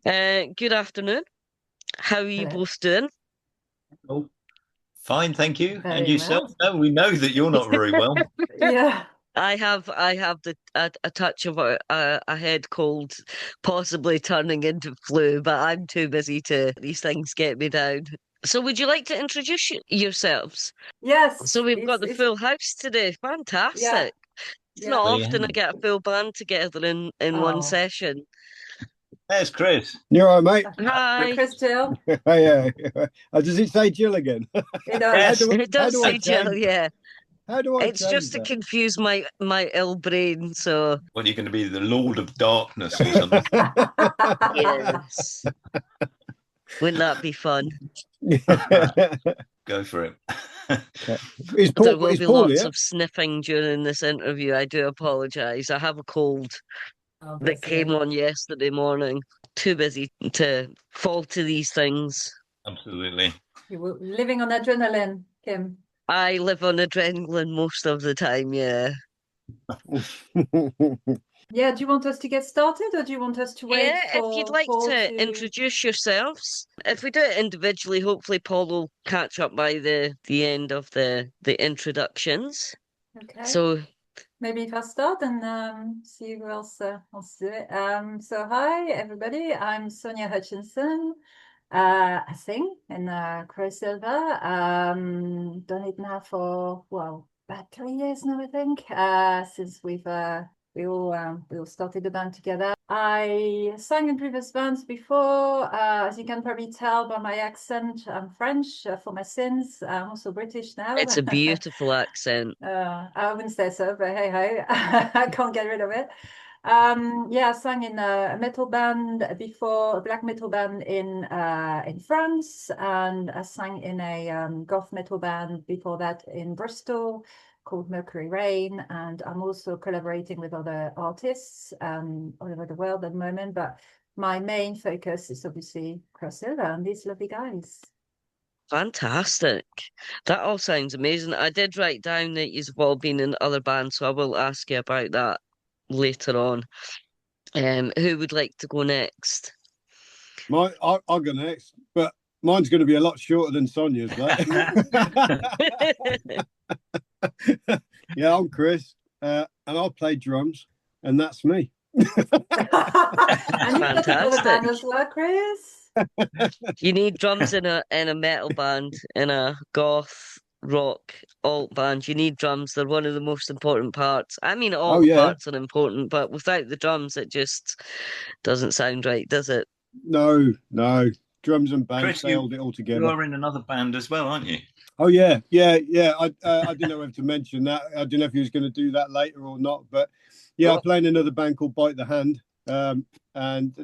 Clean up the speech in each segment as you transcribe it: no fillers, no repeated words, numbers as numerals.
Good afternoon. How are you Hello. both doing? Oh, fine, thank you. And Very yourself? well. No, we know that you're not very well. Yeah. I have a touch of a head cold, possibly turning into flu, but I'm too busy to these things get me down. So, would you like to introduce yourselves? So, Yes. we've got It's the it's full house today. yeah. Fantastic. It's Yeah. not There you often I have it. get a full band together in one Oh. session. There's Chris. You're all right, Hi, Hi. Crystal. mate. Yeah. Does it say Jill again? It How does. Yes. do It how does do I say Jill, change that? yeah. How do I It's change just to that? confuse my ill brain, so What, you're going to be the Lord of Darkness or something? yes. Wouldn't that be fun? Go for it. Is There Paul will is be Paul lots here? of sniffing during this interview. I do apologize. I have a cold Oh, that bless came you. on yesterday morning. Too busy to fall to these things. Absolutely. You were living on adrenaline, Kim. I live on adrenaline most of the time, yeah. Yeah, do you want us to get started or do you want us to wait Yeah, if you'd for like Paul to to introduce yourselves. If we do it individually, hopefully Paul will catch up by the end of the introductions. Okay. So Maybe if I start and see who else wants to do it. So hi everybody, I'm Sonia Hutchinson. I sing in Crowsilver. Done it now for well about 3 years now, I think. Since we all started the band together. I sang in previous bands before. As you can probably tell by my accent, I'm French for my sins. I'm also British now. it's a beautiful accent. I wouldn't say so, but hey ho, I can't get rid of it. Yeah, I sang in a metal band before, a black metal band in France, and I sang in a goth metal band before that in Bristol called Mercury Rain, and I'm also collaborating with other artists all over the world at the moment. But my main focus is obviously Crowsilver and these lovely guys. Fantastic. That all sounds amazing. I did write down that you've all been in other bands, so I will ask you about that later on. Who would like to go next? I'll go next, but mine's going to be a lot shorter than Sonia's. Like, yeah, I'm Chris, and I'll play drums, and that's me. And you've got a cover Fantastic. band as well, Chris. You need drums in a metal band, in a goth rock alt band. You need drums. They're one of the most important parts. I mean, all Oh the yeah, parts are important, but without the drums, it just doesn't sound right, does it? no, drums and bass Chris, they hold it all you together. are in another band as well, aren't you? Oh yeah. I didn't know whether to mention that. I didn't know if he was going to do that later or not, but yeah, I Oh, play in another band called Bite the Hand, and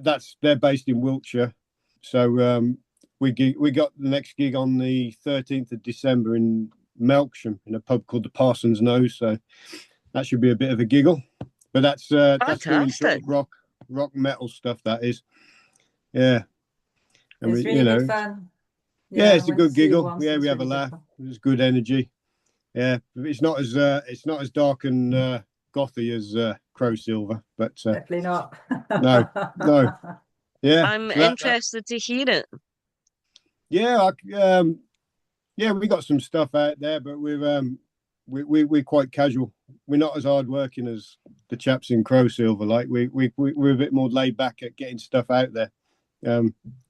they're based in Wiltshire. So we got the next gig on the 13th of December in Melksham in a pub called the Parson's Nose. So that should be a bit of a giggle. But that's doing sort Fantastic. of rock metal stuff. That is, yeah. I It's mean, really good fun. yeah, Yeah, I it's a went to good see you giggle. once. Yeah, we It's have a really good laugh. fun. There's good energy. Yeah, it's not as dark and gothy as Crowsilver, but Definitely not. no, no, yeah. I'm So that interested to hear it. yeah, yeah, we got some stuff out there, but we're quite casual. We're not as hard working as the chaps in Crowsilver. Like we're a bit more laid back at getting stuff out there.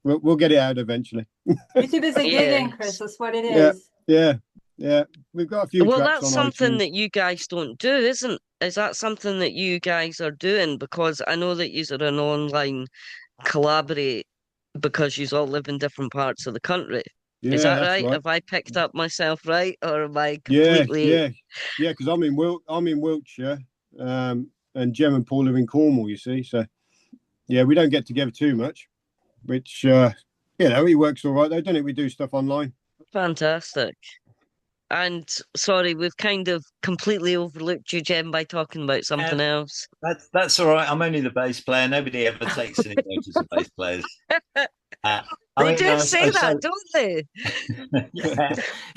We'll get it out eventually. You're too busy gigging, Chris. Yes. That's what it Yeah, is. yeah, yeah. We've got a few Well, tracks that's on something iTunes. that you guys don't do, isn't? Is that something that you guys are doing? Because I know that you are an online collaborate because you all live in different parts of the country. Is Yeah, that that's right? right. Have I picked up myself right, or am I Yeah, completely? yeah, yeah. Because I'm in Wiltshire, and Jem and Paul live in Cornwall. You see, so yeah, we don't get together too much, which it works all right though, doesn't it? We do stuff online. Fantastic. And sorry, we've kind of completely overlooked you, Jen, by talking about yeah, something else. that's all right. I'm only the bass player. Nobody ever takes any notice of bass players. Uh, They I mean, do say that, so don't they? yeah,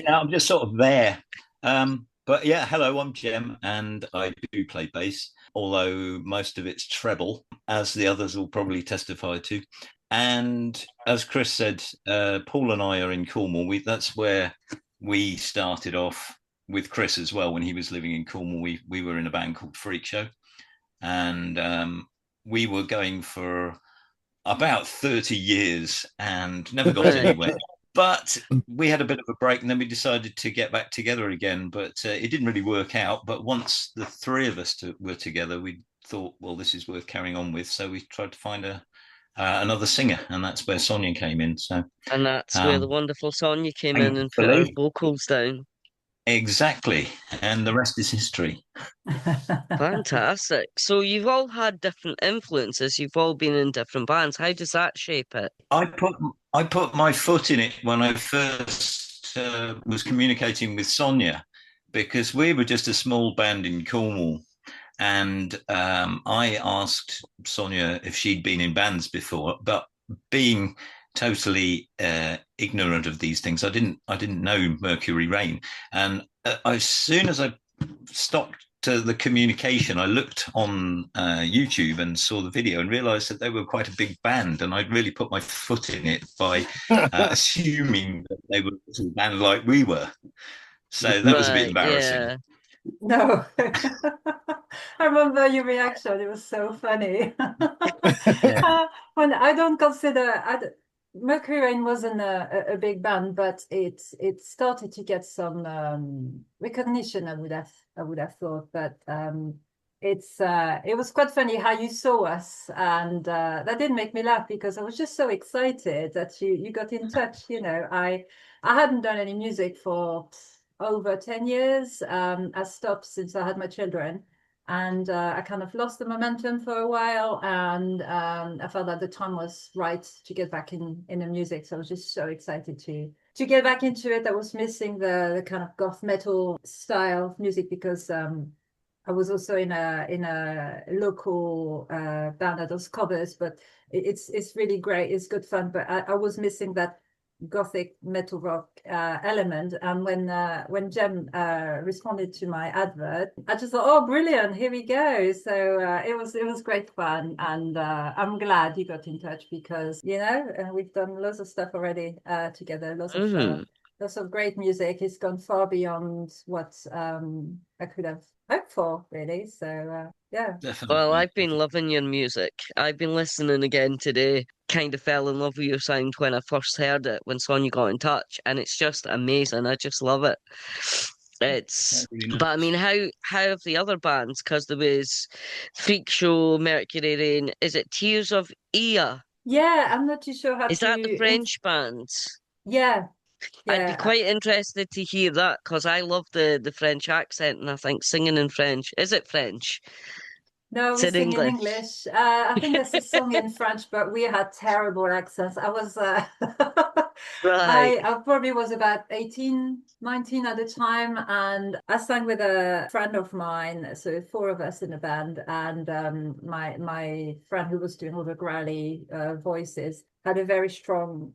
I'm just sort of there. But yeah, hello, I'm Jem, and I do play bass, although most of it's treble, as the others will probably testify to. And as Chris said, Paul and I are in Cornwall. That's where we started off with Chris as well. When he was living in Cornwall, we were in a band called Freakshow, and we were going for about 30 years and never got anywhere. But we had a bit of a break, and then we decided to get back together again. But it didn't really work out. But once the three of us were together, we thought, well, this is worth carrying on with. So we tried to find another singer, and that's where Sonia came in. So, And that's where the wonderful Sonia came in and put thankfully, her vocals down. Exactly, and the rest is history. Fantastic. So you've all had different influences. You've all been in different bands. How does that shape it? I put my foot in it when I first was communicating with Sonia, because we were just a small band in Cornwall, and I asked Sonia if she'd been in bands before, but being totally ignorant of these things, I didn't know Mercury Rain, and as soon as I stopped the communication, I looked on YouTube and saw the video and realized that they were quite a big band, and I'd really put my foot in it by assuming that they were a band like we were. So that was a bit embarrassing. Yeah. No. I remember your reaction. It was so funny. When I don't consider Mercury Rain wasn't a big band, but it started to get some recognition. I would have thought, but it was quite funny how you saw us, and that did make me laugh because I was just so excited that you got in touch. You know, I hadn't done any music for over 10 years. I stopped since I had my children. And I kind of lost the momentum for a while, and I felt that the time was right to get back in the music. So I was just so excited to get back into it. I was missing the kind of goth metal style of music because I was also in a local band that does covers, but it's really great. It's good fun, but I was missing that gothic metal rock element, and when Jem responded to my advert, I just thought, oh, brilliant, here we go. So it was great fun, and I'm glad you got in touch because we've done lots of stuff already together, lots of great music. It's gone far beyond what I could have hoped for, really. So yeah. Definitely. Well, I've been loving your music. I've been listening again today. Kind of fell in love with your sound when I first heard it, when Sonia got in touch, and it's just amazing. I just love it. Really nice. But I mean, how have the other bands? Because there was Freakshow, Mercury Rain. Is it Tears of Ia? Yeah, I'm not too sure how Is that the French band? Yeah. I'd be quite interested to hear that because I love the French accent, and I think singing in French. Is it French? No, we sing in English. I think there's a song in French, but we had terrible accents. I was, Right. I probably was about 18, 19 at the time, and I sang with a friend of mine. So 4 of us in a band, and my friend who was doing all the growly voices had a very strong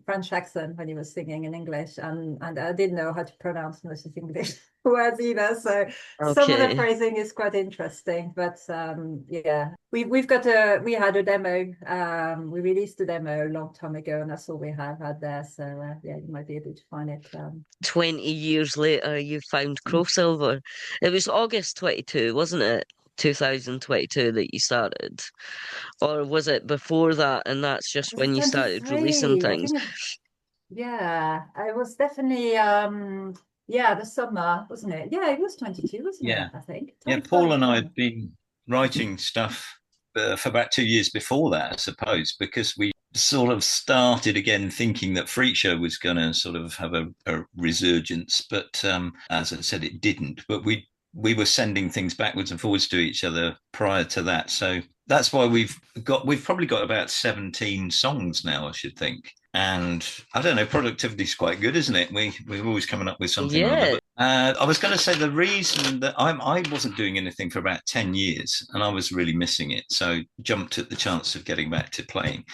French accent when he was singing in English, and I didn't know how to pronounce most of the English words either. So some of the phrasing is quite interesting, but yeah, we had a demo. We released a demo a long time ago, and that's all we had there. So yeah, you might be able to find it. 20 years later, you found Crowsilver. It was August 22, wasn't it? 2022 that you started, or was it before that? And that's just when you started releasing things. Yeah, it was definitely the summer, wasn't it? Yeah, it was 22, wasn't it? I think. Yeah, Paul and I had been writing stuff for about 2 years before that, I suppose, because we sort of started again thinking that Freakshow was going to sort of have a resurgence, but as I said, it didn't. But we were sending things backwards and forwards to each other prior to that, so that's why we've probably got about 17 songs now, I should think. And I don't know, productivity is quite good, isn't it? We're always coming up with something. Yeah. I was going to say the reason that I wasn't doing anything for about 10 years, and I was really missing it, so jumped at the chance of getting back to playing.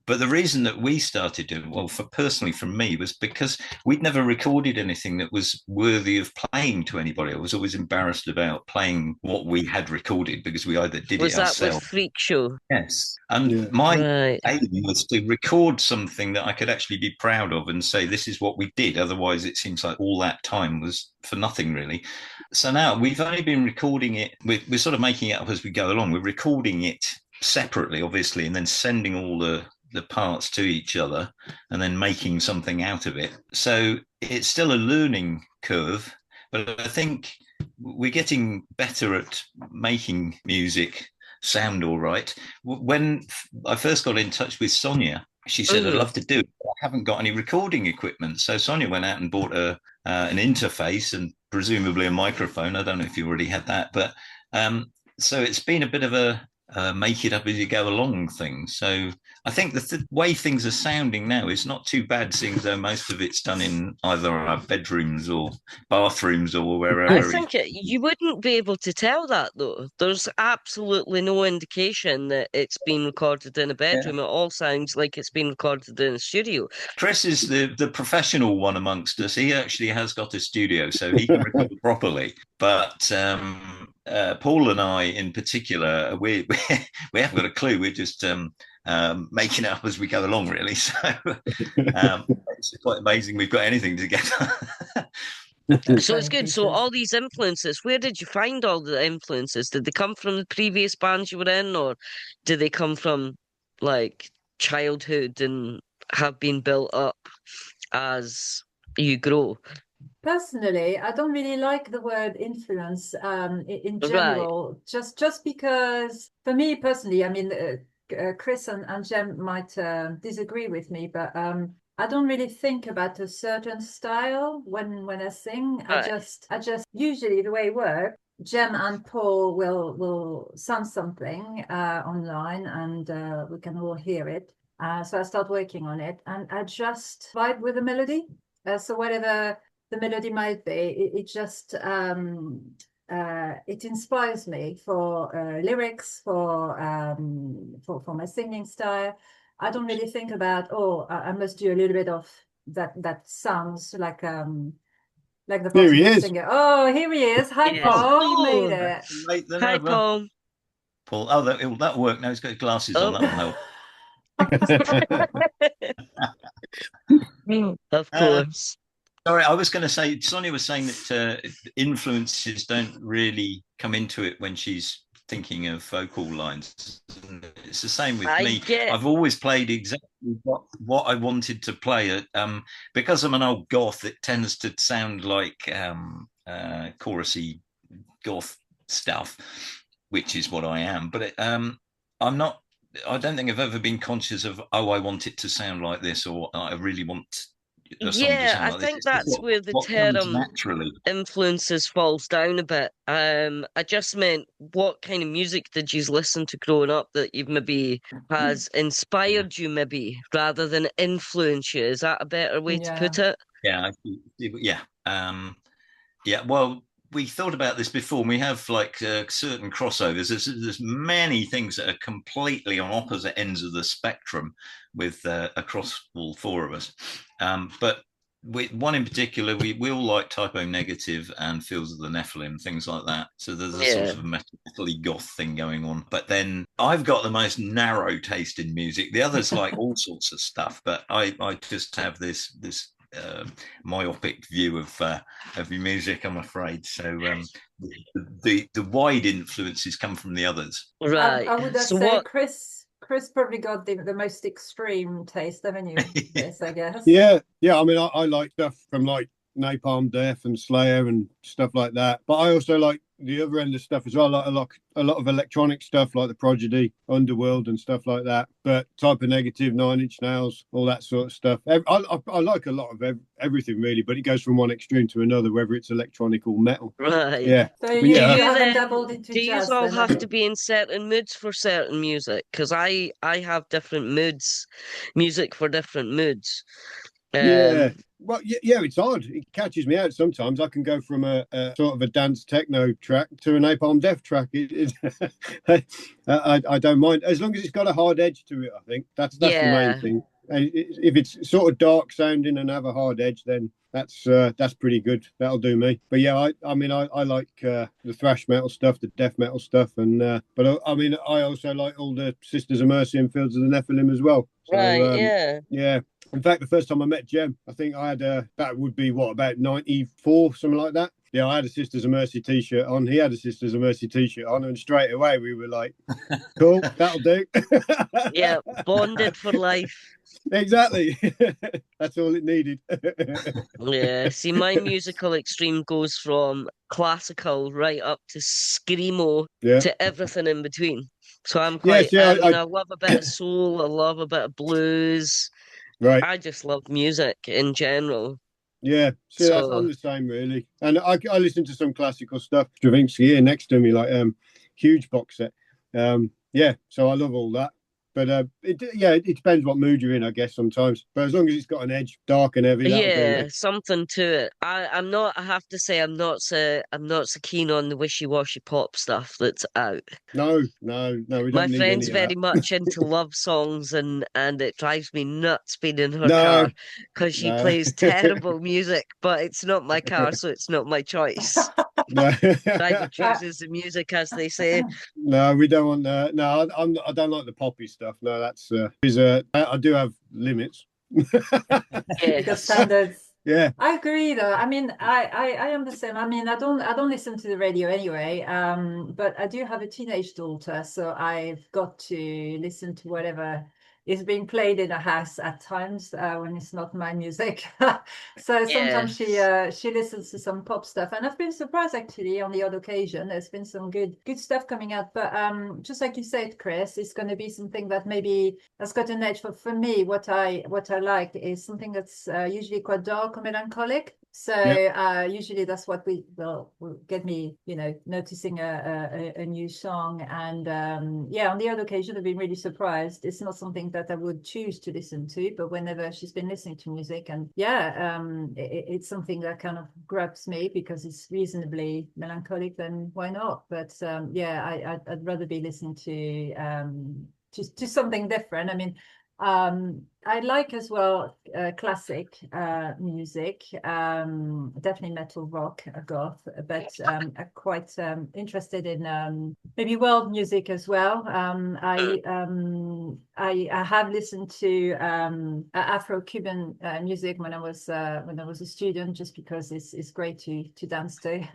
But the reason that we started doing, well, personally from me, was because we'd never recorded anything that was worthy of playing to anybody. I was always embarrassed about playing what we had recorded because we either did Was it that with ourselves. Freakshow? Yes. And Yeah. my Right. aim was to record something that I could actually be proud of and say, this is what we did. Otherwise, it seems like all that time was for nothing, really. So now we've only been recording it. We're sort of making it up as we go along. We're recording it separately, obviously, and then sending all the parts to each other and then making something out of it. So it's still a learning curve, but I think we're getting better at making music sound all right. When I first got in touch with Sonia, she said, I'd love to do it, but I haven't got any recording equipment. So Sonia went out and bought an interface and presumably a microphone. I don't know if you already had that, but so it's been a bit of a make it up as you go along thing. So I think the way things are sounding now is not too bad, seeing though most of it's done in either our bedrooms or bathrooms or wherever. I think you wouldn't be able to tell that, though. There's absolutely no indication that it's been recorded in a bedroom. Yeah. It all sounds like it's been recorded in a studio. Chris is the professional one amongst us. He actually has got a studio, so he can record properly. But Paul and I, in particular, we haven't got a clue. We're just making it up as we go along, really. So it's quite amazing we've got anything together. So it's good. So all these influences, where did you find all the influences? Did they come from the previous bands you were in, or did they come from like childhood and have been built up as you grow? Personally, I don't really like the word influence in general, right. just because for me personally, I mean, Chris and Jem might disagree with me, but I don't really think about a certain style when I sing. Right. I just usually the way it works, Jem and Paul will send something online and we can all hear it. So I start working on it and I just vibe with the melody. So whatever the melody might be, it just it inspires me for lyrics, for my singing style. I don't really think about, I must do a little bit of that sounds like the Portuguese singer. Oh, here he is. Hi, yes. Paul. You made it. Hi, Paul. Paul. Oh, that'll work now. He's got glasses on. That'll help. Of course. Sorry, I was going to say, Sonia was saying that influences don't really come into it when she's thinking of vocal lines. It's the same with me. I've always played exactly what I wanted to play. Because I'm an old goth, it tends to sound like chorusy goth stuff, which is what I am. But I'm not. I don't think I've ever been conscious of, I want it to sound like this, or I really want. Yeah, I think that's where the term influences falls down a bit. I just meant, what kind of music did you listen to growing up that you've maybe has inspired you, maybe, rather than influence you? Is that a better way to put it? Yeah, yeah. Well, we thought about this before. We have like certain crossovers. There's many things that are completely on opposite ends of the spectrum with across all four of us. But one in particular, we all like Typo Negative and Fields of the Nephilim, things like that. So there's a sort of metal-y goth thing going on. But then I've got the most narrow taste in music. The others like all sorts of stuff, but I just have this myopic view of music, I'm afraid. So the wide influences come from the others. Right. I would say Chris probably got the most extreme taste, haven't you? Yes, I guess. Yeah. I mean, I like stuff from like Napalm Death and Slayer and stuff like that. But I also like the other end of stuff as well. I like a lot of electronic stuff like the Prodigy, Underworld and stuff like that. But Type of Negative, Nine Inch Nails, all that sort of stuff. I like a lot of everything really, but it goes from one extreme to another, whether it's electronic or metal. Right. Yeah. So you haven't dabbled into do jazz, you all have to be in certain moods for certain music? Because I have different moods, music for different moods. Yeah. Well, yeah, it's odd. It catches me out sometimes. I can go from a sort of a dance techno track to a Napalm Death track. I don't mind as long as it's got a hard edge to it. I think that's the main thing. If it's sort of dark sounding and have a hard edge, then that's pretty good. That'll do me. But yeah, I mean, I like the thrash metal stuff, the death metal stuff, and but I mean, I also like all the Sisters of Mercy and Fields of the Nephilim as well. So, Right, yeah. In fact, the first time I met Jem, I think I had that would be about 94, something like that. Yeah, I had a Sisters of Mercy t-shirt on. He had a Sisters of Mercy t-shirt on, and straight away we were like, cool, that'll do. yeah, bonded for life. Exactly. That's all it needed. Yeah, see, my musical extreme goes from classical right up to screamo to everything in between. So I'm quite, I love a bit of soul, I love a bit of blues. Right. I just love music in general. Yeah, I'm the same really, and I listen to some classical stuff. Stravinsky here next to me, like huge box set. Yeah, so I love all that. But it depends what mood you're in, I guess sometimes. But as long as it's got an edge, dark and heavy, Yeah, something to it. I'm not. I have to say, I'm not so keen on the wishy-washy pop stuff that's out. No, we don't My need friend's any of very that. much into love songs, and it drives me nuts being in her No, car because she no. plays terrible music. But it's not my car, so it's not my choice. No. Driver chooses the music, as they say. No, we don't want that. No, I don't like the poppy stuff. No, that's I do have limits. Because standards. Yeah, I agree though. I mean, I am the same. I mean, I don't listen to the radio anyway. But I do have a teenage daughter, so I've got to listen to whatever is being played in a house at times when it's not my music. So sometimes she listens to some pop stuff, and I've been surprised actually on the odd occasion. There's been some good stuff coming out, but just like you said, Chris, it's going to be something that maybe has got an edge. For me, what I like is something that's usually quite dark or melancholic. So usually that's what will get me, noticing a new song. And on the other occasion, I've been really surprised. It's not something that I would choose to listen to, but whenever she's been listening to music, and it's something that kind of grabs me because it's reasonably melancholic, then why not? But I'd rather be listening to something different. I mean, I like as well classic music, definitely metal, rock, goth, but I'm quite interested in maybe world music as well. I have listened to Afro-Cuban music when I was a student, just because it's great to dance to,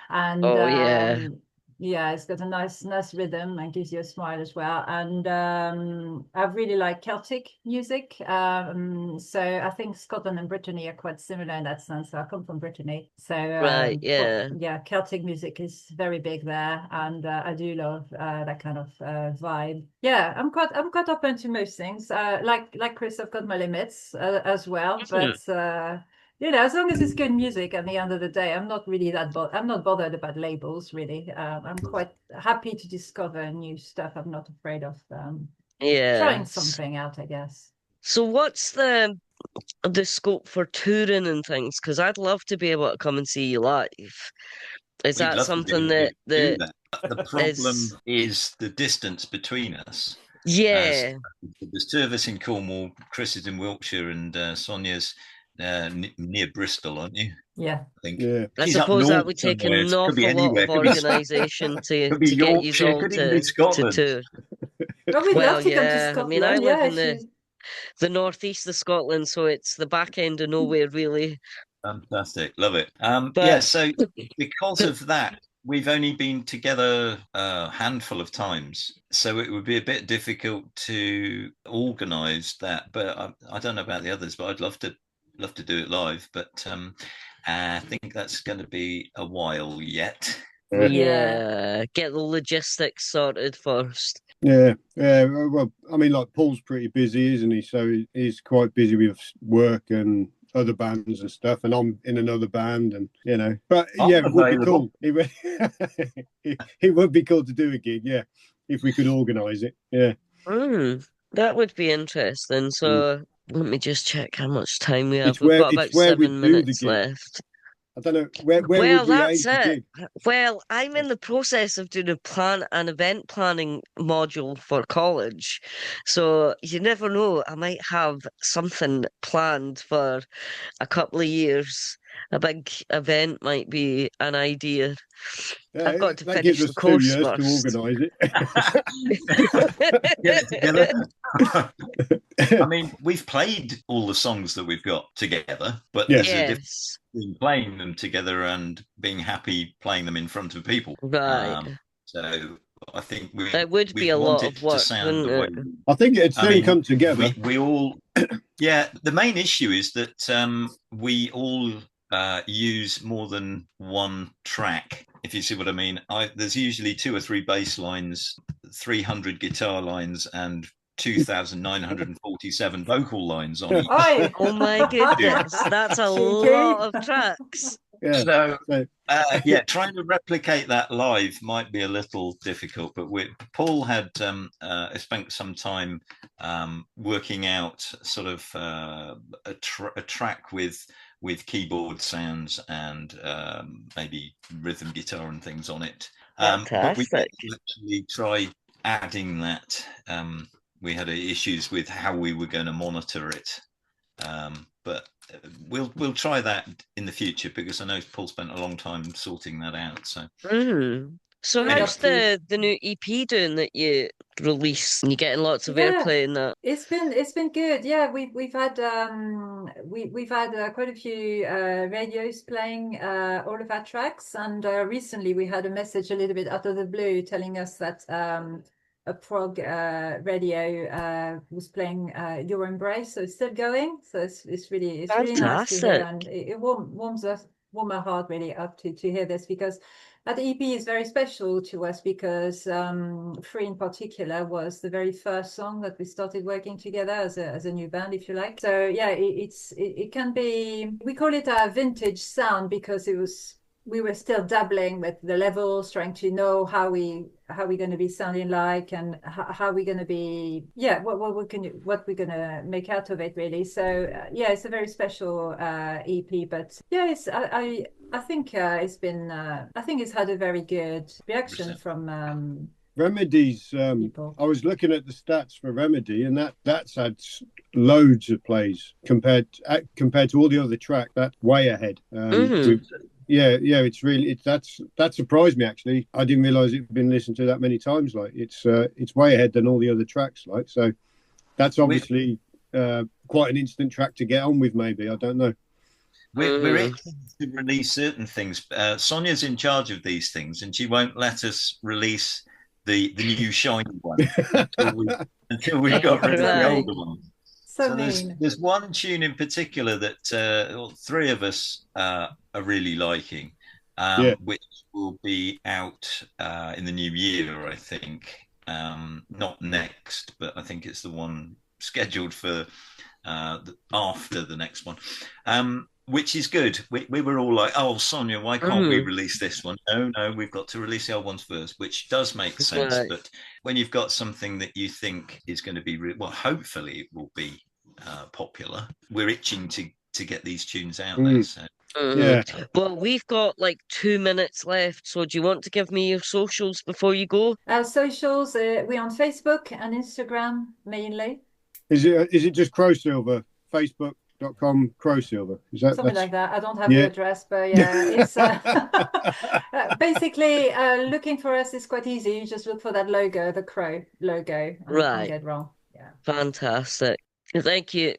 and yeah, it's got a nice rhythm and gives you a smile as well. And I really like Celtic music. So I think Scotland and Brittany are quite similar in that sense. So I come from Brittany. So Celtic music is very big there, and I do love that kind of vibe. Yeah, I'm quite open to most things. Like Chris, I've got my limits as well, but as long as it's good music at the end of the day, I'm not really I'm not bothered about labels, really. I'm quite happy to discover new stuff. I'm not afraid of trying something out, I guess. So what's the scope for touring and things? Because I'd love to be able to come and see you live. Is that something that the problem is the distance between us? Yeah. There's two of us in Cornwall, Chris is in Wiltshire, and Sonia's near Bristol, aren't you? Yeah. I think. Yeah. I suppose that would take an awful lot of organisation to get you all to tour. But we'd love to come to Scotland. I mean, I live in the northeast of Scotland, so it's the back end of nowhere, really. Fantastic, love it. So because of that, we've only been together a handful of times, so it would be a bit difficult to organise that. But I don't know about the others, but I'd love to do it live. But I think that's going to be a while yet. Yeah, get the logistics sorted first. Yeah. Well, I mean, like Paul's pretty busy, isn't he? So he's quite busy with work and other bands and stuff, and I'm in another band, and but it would be cool. It would be cool to do a gig, if we could organise it. Yeah. That would be interesting. So Let me just check how much time we have. It's We've where got about we 7 do the minutes gig. left. I don't know where Well, would we aim that's to it. gig? Well, I'm in the process of doing an event planning module for college. So you never know. I might have something planned for a couple of years. A big event might be an idea. Yeah, I've got to that gives finish the us 2 course years to first. organise it. Get it together. I mean, we've played all the songs that we've got together, but Yeah. there's a difference Yes, between playing them together and being happy playing them in front of people. right. So I think It would be we a want lot it of to work, sound wouldn't the way. it? I think it'd I soon mean, come together. we all, yeah. The main issue is that we all use more than one track. If you see what I mean, there's usually 2 or 3 bass lines, 300 guitar lines, and 2,947 vocal lines on each. Oi! Oh my goodness, that's a Cheeky. lot of tracks. Yeah. So So, yeah, trying to replicate that live might be a little difficult. But Paul had spent some time working out sort of a track with keyboard sounds and maybe rhythm guitar and things on it. But we Fantastic. didn't actually try adding that. We had issues with how we were going to monitor it. But we'll try that in the future because I know Paul spent a long time sorting that out. So So We how's got to. the new EP doing that you released? And you're getting lots of Yeah. airplay in that. It's been good. Yeah, we've had we've had quite a few radios playing all of our tracks, and recently we had a message a little bit out of the blue telling us that a prog radio was playing Your Embrace, so it's still going. So it's really nice to hear, Fantastic. and it warm my heart really up to hear this, because that EP is very special to us because Free in particular was the very first song that we started working together as a new band, if you like. So yeah, it can be, we call it a vintage sound because we were still dabbling with the levels, trying to know how we're going to be sounding like, and how we're going to be, what we're going to make out of it, really. So yeah, it's a very special EP, but yeah, I think it's been I think it's had a very good reaction from Remedy's. people. I was looking at the stats for Remedy, and that's had loads of plays compared to all the other track. That's way ahead. Yeah, it's really that surprised me actually. I didn't realize it had been listened to that many times. Like it's way ahead than all the other tracks. Like, so that's obviously quite an instant track to get on with. Maybe, I don't know. We're itching to release certain things. Sonia's in charge of these things, and she won't let us release the new shiny one until we've got rid of the older one. So there's one tune in particular that 3 of us are really liking, which will be out in the new year, I think. Not next, but I think it's the one scheduled for after the next one, which is good. We were all like, "Oh, Sonia, why can't we release this one?" No, we've got to release the old ones first, which does make sense. Right. But when you've got something that you think is going to be, hopefully it will be popular. We're itching to get these tunes out there. So. Yeah. Well, we've got like 2 minutes left, so do you want to give me your socials before you go? Our socials, we're on Facebook and Instagram mainly. Is it just Crowsilver? Facebook.com Crowsilver. Is that something like that? I don't have the address, but yeah, it's basically looking for us is quite easy. You just look for that logo, the crow logo, and you can't get wrong. Yeah. Fantastic. Thank you.